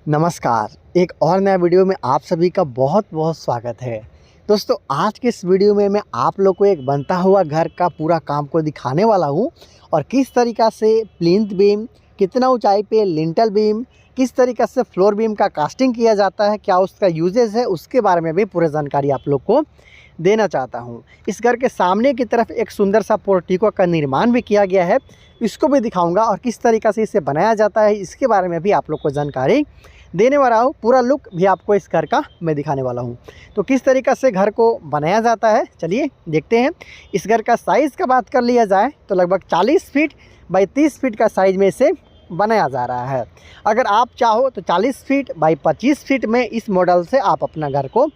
नमस्कार। एक और नया वीडियो में आप सभी का बहुत बहुत स्वागत है। दोस्तों, आज के इस वीडियो में मैं आप लोग को एक बनता हुआ घर का पूरा काम को दिखाने वाला हूं और किस तरीक़ा से प्लिंथ बीम, कितना ऊंचाई पे लिंटल बीम, किस तरीक़ा से फ्लोर बीम का कास्टिंग किया जाता है, क्या उसका यूजेस है, उसके बारे में भी पूरी जानकारी आप लोग को देना चाहता हूं। इस घर के सामने की तरफ एक सुंदर सा पोर्टिको का निर्माण भी किया गया है, इसको भी दिखाऊंगा और किस तरीक़ा से इसे बनाया जाता है इसके बारे में भी आप लोग को जानकारी देने वाला हूँ। पूरा लुक भी आपको इस घर का मैं दिखाने वाला हूँ। तो किस तरीक़ा से घर को बनाया जाता है चलिए देखते हैं। इस घर का साइज़ का बात कर लिया जाए तो लगभग 40 फीट बाई 30 फीट का साइज़ में इसे बनाया जा रहा है। अगर आप चाहो तो 40 फीट बाई 25 फीट में इस मॉडल से आप अपना घर को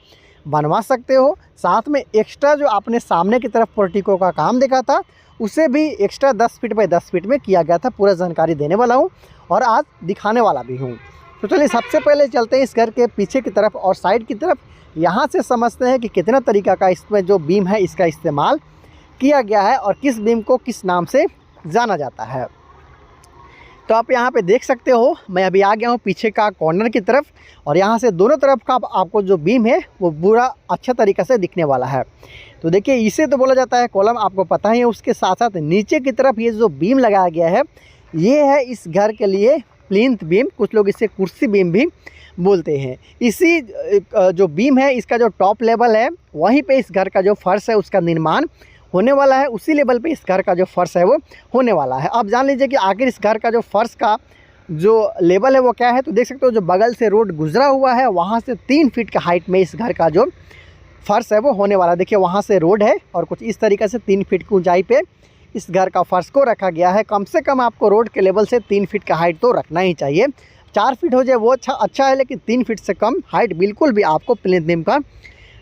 बनवा सकते हो। साथ में एक्स्ट्रा जो आपने सामने की तरफ पोर्टिको का काम देखा था उसे भी एक्स्ट्रा 10 फीट बाई 10 फीट में किया गया था। पूरा जानकारी देने वाला हूँ और आज दिखाने वाला भी हूँ। तो चलिए सबसे पहले चलते हैं इस घर के पीछे की तरफ और साइड की तरफ। यहाँ से समझते हैं कि कितना तरीक़ा का इसमें जो बीम है इसका इस्तेमाल किया गया है और किस बीम को किस नाम से जाना जाता है। तो आप यहाँ पे देख सकते हो, मैं अभी आ गया हूँ पीछे का कॉर्नर की तरफ और यहाँ से दोनों तरफ का आपको जो बीम है वो पूरा अच्छा तरीक़ा से दिखने वाला है। तो देखिए, इसे तो बोला जाता है कॉलम, आपको पता ही है। उसके साथ साथ नीचे की तरफ ये जो बीम लगाया गया है ये है इस घर के लिए प्लिंथ बीम, कुछ लोग इसे कुर्सी बीम भी बोलते हैं। इसी जो बीम है इसका जो टॉप लेवल है वहीं पे इस घर का जो फर्श है उसका निर्माण होने वाला है। उसी लेवल पे इस घर का जो फर्श है वो होने वाला है। अब जान लीजिए कि आखिर इस घर का जो फर्श का जो लेवल है वो क्या है। तो देख सकते हो जो बगल से रोड गुजरा हुआ है वहाँ से 3 फीट का हाइट में इस घर का जो फर्श है वो होने वाला है। देखिए, वहाँ से रोड है और कुछ इस तरीक़े से 3 फीट की ऊंचाई पे इस घर का फर्श को रखा गया है। कम से कम आपको रोड के लेवल से 3 फीट का हाइट तो रखना ही चाहिए। 4 फीट हो जाए वो अच्छा है, लेकिन 3 फीट से कम हाइट बिल्कुल भी आपको प्लिंथ बीम का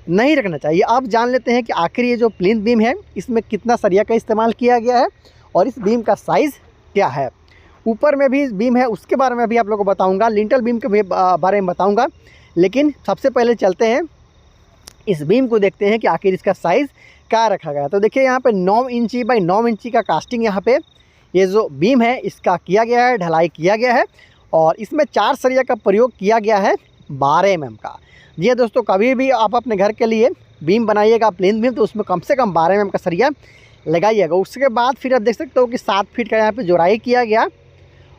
नहीं रखना चाहिए। अब जान लेते हैं कि आखिर ये जो प्लिंथ बीम है इसमें कितना सरिया का इस्तेमाल किया गया है और इस बीम का साइज़ क्या है। ऊपर में भी बीम है उसके बारे में भी आप लोगों को बताऊँगा, लिंटल बीम के भी बारे में बताऊँगा। लेकिन सबसे पहले चलते हैं इस बीम को देखते हैं कि आखिर इसका साइज़ क्या रखा गया। तो देखिए, यहाँ पे 9 इंची बाई 9 इंची का कास्टिंग यहाँ पे ये जो बीम है इसका किया गया है, ढलाई किया गया है और इसमें 4 सरिया का प्रयोग किया गया है 12 mm का। जी हाँ दोस्तों, कभी भी आप अपने घर के लिए बीम बनाइएगा प्लिंथ बीम तो उसमें कम से कम 12 mm का सरिया लगाइएगा। उसके बाद फिर आप देख सकते हो कि 7 फीट का यहाँ पर जोड़ाई किया गया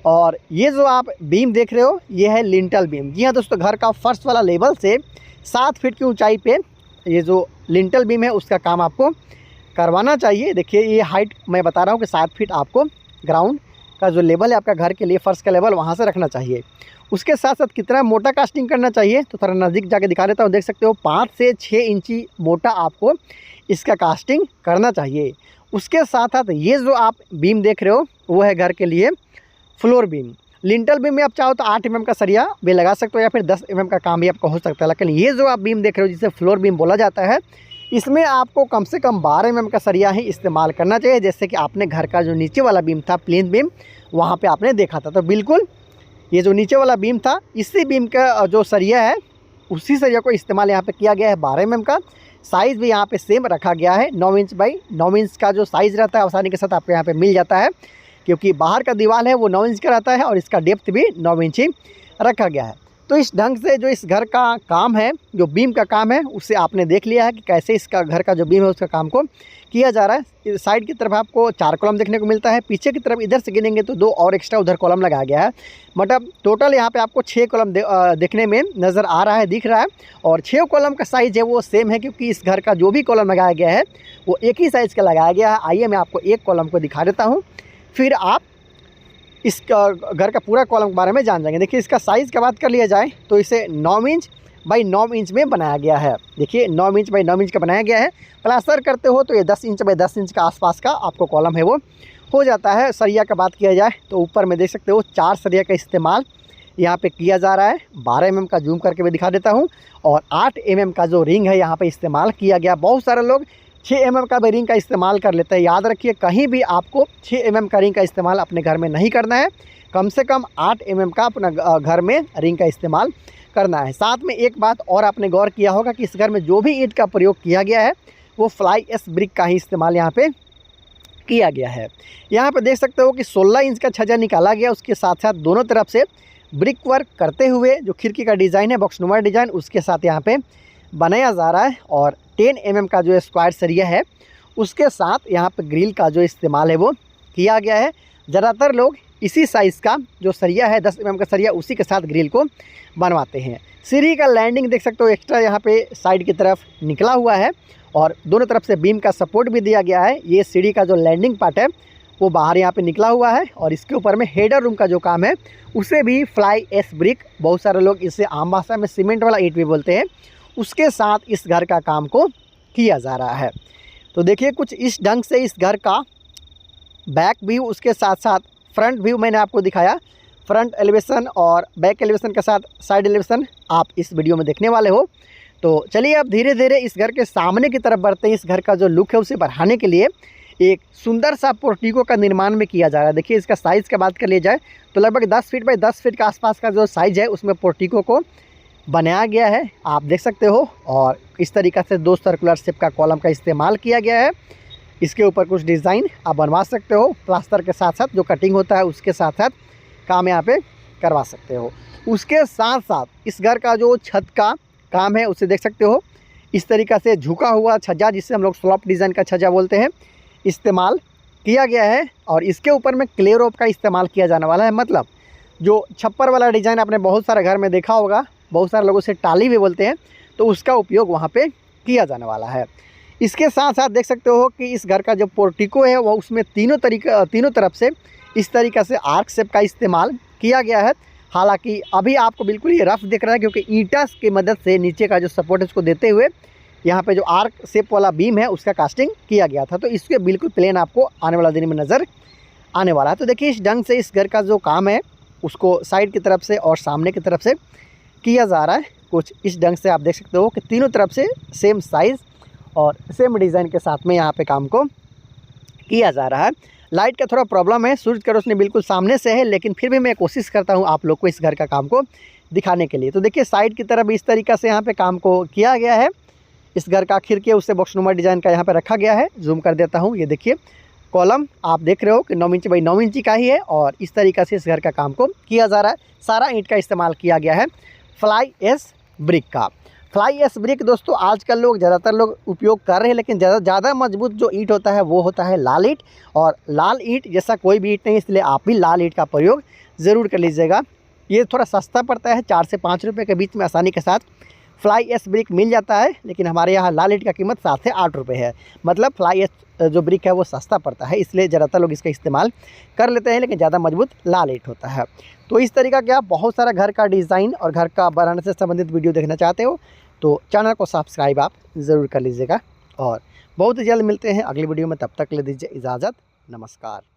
और ये जो आप बीम देख रहे हो ये है लिंटल बीम। जी हाँ दोस्तों, घर का फर्स्ट वाला लेवल से 7 फीट की ऊँचाई पर ये जो लिंटल बीम है उसका काम आपको करवाना चाहिए। देखिए, ये हाइट मैं बता रहा हूँ कि 7 फीट आपको ग्राउंड का जो लेवल है आपका घर के लिए फर्श का लेवल वहाँ से रखना चाहिए। उसके साथ साथ कितना मोटा कास्टिंग करना चाहिए तो थोड़ा नज़दीक जाके दिखा देता हूँ। देख सकते हो 5 से 6 इंची मोटा आपको इसका कास्टिंग करना चाहिए। उसके साथ साथ ये जो आप बीम देख रहे हो वो है घर के लिए फ्लोर बीम। लिंटल बीम में आप चाहो तो 8 mm का सरिया भी लगा सकते हो या फिर 10 mm का काम भी आपका हो सकता है। लेकिन ये जो आप बीम देख रहे हो जिसे फ्लोर बीम बोला जाता है इसमें आपको कम से कम 12 mm का सरिया ही इस्तेमाल करना चाहिए। जैसे कि आपने घर का जो नीचे वाला बीम था प्लिंथ बीम वहाँ पे आपने देखा था, तो बिल्कुल ये जो नीचे वाला बीम था इसी बीम का जो सरिया है उसी सरिया को इस्तेमाल यहाँ पे किया गया है। 12 mm का साइज़ भी यहाँ पे सेम रखा गया है। 9 इंच बाई 9 इंच का जो साइज़ रहता है आसानी के साथ आपको यहाँ पे मिल जाता है, क्योंकि बाहर का दीवार है वो 9 इंच का रहता है और इसका डेप्थ भी 9 इंच ही रखा गया है। तो इस ढंग से जो इस घर का काम है, जो बीम का काम है, उसे आपने देख लिया है कि कैसे इसका घर का जो बीम है उसका काम को किया जा रहा है। साइड की तरफ आपको 4 कॉलम देखने को मिलता है, पीछे की तरफ इधर से गिनेंगे तो 2 और एक्स्ट्रा उधर कॉलम लगाया गया है। मतलब टोटल यहाँ पे आपको 6 कॉलम देखने में नज़र आ रहा है, दिख रहा है। और 6 कॉलम का साइज़ है वो सेम है, क्योंकि इस घर का जो भी कॉलम लगाया गया है वो एक ही साइज़ का लगाया गया है। आइए मैं आपको एक कॉलम को दिखा देता हूँ, फिर आप इस घर का पूरा कॉलम के बारे में जान जाएंगे। देखिए, इसका साइज़ की बात कर लिया जाए तो इसे 9 इंच बाई 9 इंच में बनाया गया है। देखिए, 9 इंच बाई 9 इंच का बनाया गया है। प्लास्टर करते हो तो ये 10 इंच बाई 10 इंच का आसपास का आपको कॉलम है वो हो जाता है। सरिया का बात किया जाए तो ऊपर में देख सकते हो 4 सरिया का इस्तेमाल यहाँ पे किया जा रहा है। 12 mm का जूम करके मैं दिखा देता हूँ और 8 mm का जो रिंग है यहाँ पे इस्तेमाल किया गया। बहुत सारे लोग 6 mm का भी रिंग का इस्तेमाल कर लेते हैं। याद रखिए, कहीं भी आपको 6 mm का रिंग का इस्तेमाल अपने घर में नहीं करना है। कम से कम 8 mm का अपना घर में रिंग का इस्तेमाल करना है। साथ में एक बात और आपने गौर किया होगा कि इस घर में जो भी ईंट का प्रयोग किया गया है वो फ्लाई एस ब्रिक का ही इस्तेमाल यहाँ पे किया गया है। यहाँ पे देख सकते हो कि 16 इंच का छज्जा निकाला गया, उसके साथ साथ दोनों तरफ से ब्रिक वर्क करते हुए जो खिड़की का डिज़ाइन है बॉक्सनुमा डिज़ाइन उसके साथ यहाँ पे बनाया जा रहा है। और 10 mm का जो स्क्वायर सरिया है उसके साथ यहाँ पे ग्रिल का जो इस्तेमाल है वो किया गया है। ज़्यादातर लोग इसी साइज़ का जो सरिया है 10 mm का सरिया उसी के साथ ग्रिल को बनवाते हैं। सीढ़ी का लैंडिंग देख सकते हो एक्स्ट्रा यहाँ पे साइड की तरफ निकला हुआ है और दोनों तरफ से बीम का सपोर्ट भी दिया गया है। ये सीढ़ी का जो लैंडिंग पार्ट है वो बाहर यहाँ पे निकला हुआ है और इसके ऊपर में हेडर रूम का जो काम है उसे भी फ्लाई एस ब्रिक, बहुत सारे लोग इसे आम भाषा में सीमेंट वाला ईंट भी बोलते हैं, उसके साथ इस घर का काम को किया जा रहा है। तो देखिए कुछ इस ढंग से इस घर का बैक व्यू, उसके साथ साथ फ्रंट व्यू मैंने आपको दिखाया। फ्रंट एलिवेशन और बैक एलिवेशन के साथ साइड एलिवेशन आप इस वीडियो में देखने वाले हो। तो चलिए अब धीरे धीरे इस घर के सामने की तरफ बढ़ते हैं। इस घर का जो लुक है उसे बढ़ाने के लिए एक सुंदर सा पोर्टिको का निर्माण में किया जा रहा है। देखिए इसका साइज़ की बात कर लिया जाए तो लगभग 10 फीट बाई 10 फीट के आसपास का जो साइज़ है उसमें पोर्टिको को बनाया गया है, आप देख सकते हो। और इस तरीक़ा से 2 सर्कुलर शेप का कॉलम का इस्तेमाल किया गया है। इसके ऊपर कुछ डिज़ाइन आप बनवा सकते हो, प्लास्टर के साथ साथ जो कटिंग होता है उसके साथ साथ काम यहाँ पे करवा सकते हो। उसके साथ साथ इस घर का जो छत का काम है उसे देख सकते हो, इस तरीक़ा से झुका हुआ छज्जा, जिससे हम लोग स्लॉप डिज़ाइन का छज्जा बोलते हैं, इस्तेमाल किया गया है। और इसके ऊपर में क्ले रोप का इस्तेमाल किया जाने वाला है। मतलब जो छप्पर वाला डिज़ाइन आपने बहुत सारे घर में देखा होगा, बहुत सारे लोगों से टाली भी बोलते हैं, तो उसका उपयोग वहाँ पे किया जाने वाला है। इसके साथ साथ देख सकते हो कि इस घर का जो पोर्टिको है वो उसमें तीनों तरफ से इस तरीक़ा से आर्क शेप का इस्तेमाल किया गया है। हालांकि अभी आपको बिल्कुल ये रफ दिख रहा है क्योंकि ईंटा की मदद से नीचे का जो सपोर्ट है उसको देते हुए यहाँ पे जो आर्क शेप वाला बीम है उसका कास्टिंग किया गया था। तो इसके बिल्कुल प्लेन आपको आने वाला दिन में नज़र आने वाला है। तो देखिए इस ढंग से इस घर का जो काम है उसको साइड की तरफ से और सामने की तरफ से किया जा रहा है। कुछ इस ढंग से आप देख सकते हो कि तीनों तरफ से सेम साइज़ और सेम डिज़ाइन के साथ में यहाँ पे काम को किया जा रहा है। लाइट का थोड़ा प्रॉब्लम है, सूरज की रोशनी बिल्कुल सामने से है, लेकिन फिर भी मैं कोशिश करता हूँ आप लोग को इस घर का काम को दिखाने के लिए। तो देखिए साइड की तरफ इस तरीक़ा से यहाँ पे काम को किया गया है। इस घर का खिड़की उससे बॉक्सनुमा डिज़ाइन का यहाँ पे रखा गया है। जूम कर देता हूँ, ये देखिए कॉलम आप देख रहे हो कि 9 इंच बाई 9 इंच का ही है और इस तरीक़ा से इस घर का काम को किया जा रहा है। सारा ईंट का इस्तेमाल किया गया है फ्लाई एस ब्रिक का। फ्लाई एस ब्रिक दोस्तों आजकल लोग ज़्यादातर लोग उपयोग कर रहे हैं, लेकिन ज़्यादा मजबूत जो ईंट होता है वो होता है लाल ईंट। और लाल ईंट जैसा कोई भी ईंट नहीं, इसलिए आप भी लाल ईंट का प्रयोग ज़रूर कर लीजिएगा। ये थोड़ा सस्ता पड़ता है, 4 से 5 रुपये के बीच में आसानी के साथ फ्लाई एस ब्रिक मिल जाता है। लेकिन हमारे यहाँ लाल ईंट का कीमत 7 से 8 रुपये है। मतलब फ्लाई एस जो ब्रिक है वो सस्ता पड़ता है, इसलिए ज़्यादातर लोग इसका इस्तेमाल कर लेते हैं, लेकिन ज़्यादा मजबूत लाल ईंट होता है। तो इस तरीका के आप बहुत सारा घर का डिज़ाइन और घर का बनाने से संबंधित वीडियो देखना चाहते हो तो चैनल को सब्सक्राइब आप ज़रूर कर लीजिएगा। और बहुत जल्द मिलते हैं अगली वीडियो में, तब तक ले दीजिए इजाज़त, नमस्कार।